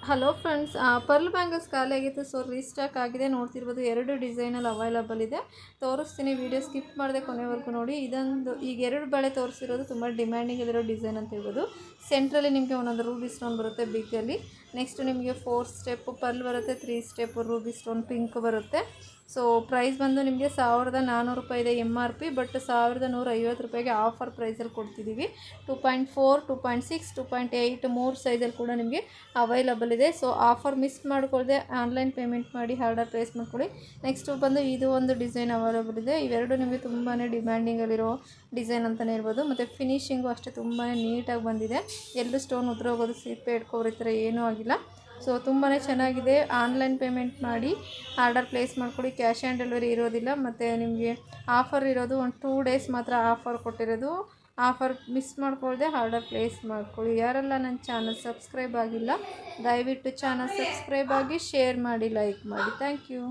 Hello friends, pearl bangles ಖಾಲಿ ಆಗಿತ್ತು. So restock ಆಗಿದೆ. ನೋಡ್ತಿರ್ಬೋದು, 2 ಡಿಸೈನಲ್ಲಿ ಅವೈಲಬಲ್ ಇದೆ. ತೋರಿಸ್ತೀನಿ, ವಿಡಿಯೋ ಸ್ಕಿಪ್ ಮಾಡದೆ ಕೊನೆವರೆಗೂ ನೋಡಿ. ಇದೊಂದು ಈಗ 2 ಬಳೆ ತೋರಿಸಿರೋದು ತುಂಬ ಡಿಮ್ಯಾಂಡಿಂಗ್ ಇರೋ ಡಿಸೈನ್ ಅಂತ ಹೇಳ್ಬೋದು. ಸೆಂಟ್ರಲ್ಲಿ ನಿಮಗೆ ಒಂದೊಂದು ರೂಬಿ ಸ್ಟೋನ್ ಬರುತ್ತೆ ಬಿಗ್ಗಲ್ಲಿ. ನೆಕ್ಸ್ಟ್ ನಿಮಗೆ 4 ಸ್ಟೆಪ್ ಪರ್ಲ್ ಬರುತ್ತೆ, 3 ಸ್ಟೆಪ್ ರೂಬಿ ಸ್ಟೋನ್ ಪಿಂಕ್ ಬರುತ್ತೆ. ಸೊ ಪ್ರೈಸ್ ಬಂದು ನಿಮಗೆ 1400 ರೂಪಾಯಿ ಇದೆ MRP, ಬಟ್ 1150 ರೂಪಾಯಿಗೆ ಆಫರ್ ಪ್ರೈಸಲ್ಲಿ ಕೊಡ್ತಿದ್ದೀವಿ. 2.4, 2.6, 2.8 3 ಸೈಜಲ್ಲಿ ಕೂಡ ನಿಮಗೆ ಅವೈಲಬಲ್ ಇದೆ. ಸೊ ಆಫರ್ ಮಿಸ್ ಮಾಡ್ಕೊಳ್ಳದೆ ಆನ್ಲೈನ್ ಪೇಮೆಂಟ್ ಮಾಡಿ ಆರ್ಡರ್ ಪ್ಲೇಸ್ ಮಾಡ್ಕೊಳ್ಳಿ. ನೆಕ್ಸ್ಟು ಬಂದು ಇದು ಒಂದು ಡಿಸೈನ್ ಅವೈಲಬಲ್ ಇದೆ. ಇವೆರಡು ನಿಮಗೆ ತುಂಬಾ ಡಿಮ್ಯಾಂಡಿಂಗಲ್ಲಿರೋ ಡಿಸೈನ್ ಅಂತಲೇ ಹೇಳ್ಬೋದು. ಮತ್ತು ಫಿನಿಶಿಂಗು ಅಷ್ಟೇ ತುಂಬಾ ನೀಟಾಗಿ ಬಂದಿದೆ. ಎಲ್ಲೂ ಸ್ಟೋನ್ ಉದ್ರೋಗೋದು, ಸಿಪ್ಪೆ ಇಟ್ಕೋರು ಈ ಥರ ಏನೂ ಆಗಿಲ್ಲ. ಸೊ ತುಂಬಾ ಚೆನ್ನಾಗಿದೆ. ಆನ್ಲೈನ್ ಪೇಮೆಂಟ್ ಮಾಡಿ ಆರ್ಡರ್ ಪ್ಲೇಸ್ ಮಾಡ್ಕೊಳ್ಳಿ. ಕ್ಯಾಶ್ ಆನ್ ಡೆಲಿವರಿ ಇರೋದಿಲ್ಲ. ಮತ್ತು ನಿಮಗೆ ಆಫರ್ ಇರೋದು ಒಂದು 2 ಡೇಸ್ ಮಾತ್ರ ಆಫರ್ ಕೊಟ್ಟಿರೋದು. ಆಫರ್ ಮಿಸ್ ಮಾಡ್ಕೊಳ್ಳದೆ ಆರ್ಡರ್ ಪ್ಲೇಸ್ ಮಾಡ್ಕೊಳ್ಳಿ. ಯಾರೆಲ್ಲ ನನ್ನ ಚಾನಲ್ ಸಬ್ಸ್ಕ್ರೈಬ್ ಆಗಿಲ್ಲ, ದಯವಿಟ್ಟು ಚಾನಲ್ ಸಬ್ಸ್ಕ್ರೈಬ್ ಆಗಿ, ಶೇರ್ ಮಾಡಿ, ಲೈಕ್ ಮಾಡಿ. Thank you.